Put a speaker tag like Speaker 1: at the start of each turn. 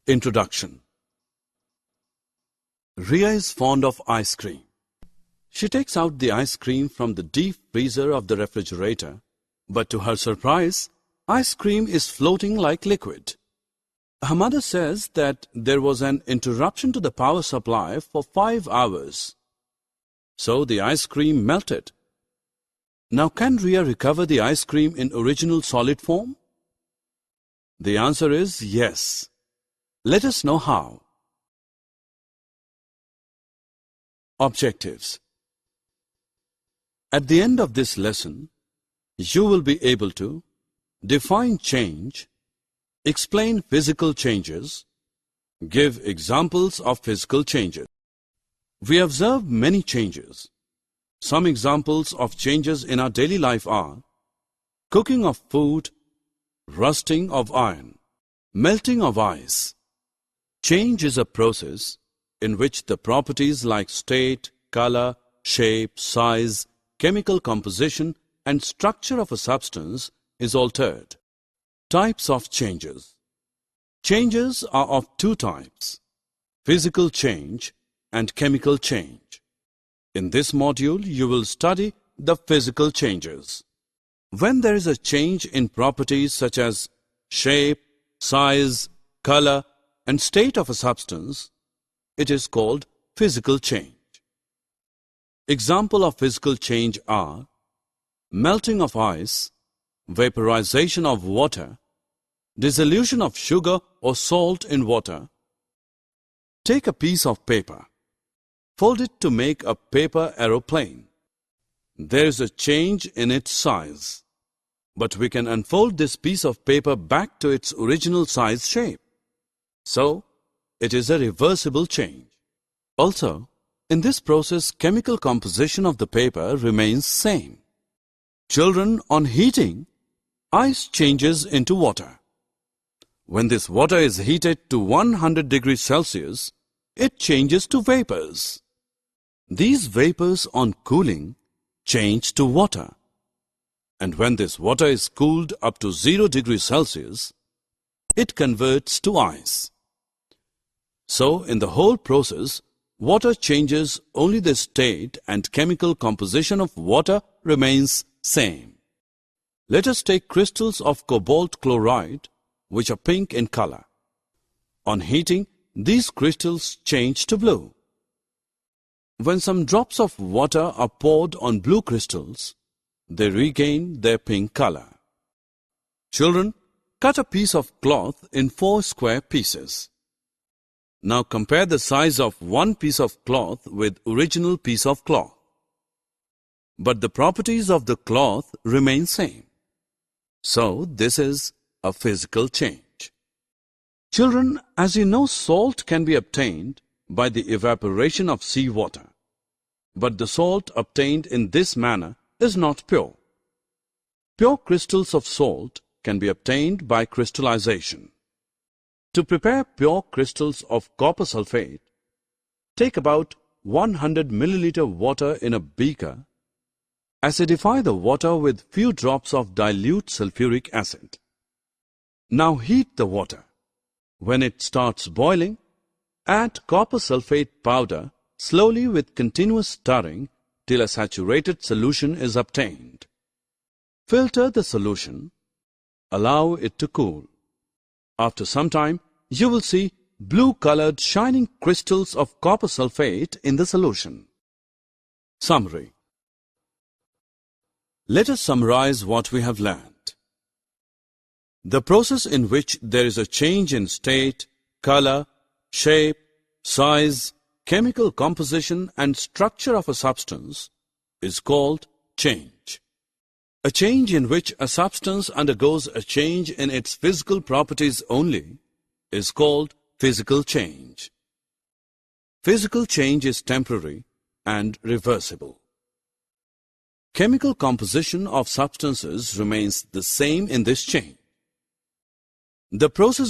Speaker 1: Introduction. Ria is fond of ice cream. She takes out the ice cream from the deep freezer of the refrigerator, but to her surprise, ice cream is floating like liquid. Her mother says that there was an interruption to the power supply for 5 hours. So the ice cream melted. Now can Ria recover the ice cream in original solid form? The answer is yes. Let us know how. Objectives. At the end of this lesson, you will be able to define change, explain physical changes, give examples of physical changes. We observe many changes. Some examples of changes in our daily life are cooking of food, rusting of iron, melting of ice. Change is a process in which the properties like state, color, shape, size, chemical composition and structure of a substance is altered. Types of changes. Changes are of two types: physical change and chemical change. In this module, you will study the physical changes. When there is a change in properties such as shape, size, color, and state of a substance, it is called physical change. Example of physical change are melting of ice, vaporization of water, dissolution of sugar or salt in water. Take a piece of paper. Fold it to make a paper aeroplane. There is a change in its size, but we can unfold this piece of paper back to its original size shape. So, it is a reversible change. Also, in this process, chemical composition of the paper remains same. Children, on heating, ice changes into water. When this water is heated to 100 degrees Celsius, it changes to vapors. These vapors on cooling change to water. And when this water is cooled up to 0 degrees Celsius, it converts to ice. So, in the whole process, water changes, only the state and chemical composition of water remains same. Let us take crystals of cobalt chloride, which are pink in color. On heating, these crystals change to blue. When some drops of water are poured on blue crystals, they regain their pink color. Children, cut a piece of cloth in 4 square pieces. Now compare the size of one piece of cloth with original piece of cloth. But the properties of the cloth remain same. So this is a physical change. Children, as you know, salt can be obtained by the evaporation of seawater. But the salt obtained in this manner is not pure. Pure crystals of salt can be obtained by crystallization. To prepare pure crystals of copper sulfate, take about 100 milliliter water in a beaker. Acidify the water with few drops of dilute sulfuric acid. Now heat the water. When it starts boiling, add copper sulfate powder slowly with continuous stirring till a saturated solution is obtained. Filter the solution. Allow it to cool. After some time, you will see blue-colored shining crystals of copper sulfate in the solution. Summary. Let us summarize what we have learned. The process in which there is a change in state, color, shape, size, chemical composition and structure of a substance is called change. A change in which a substance undergoes a change in its physical properties only is called physical change. Physical change is temporary and reversible. Chemical composition of substances remains the same in this change. The process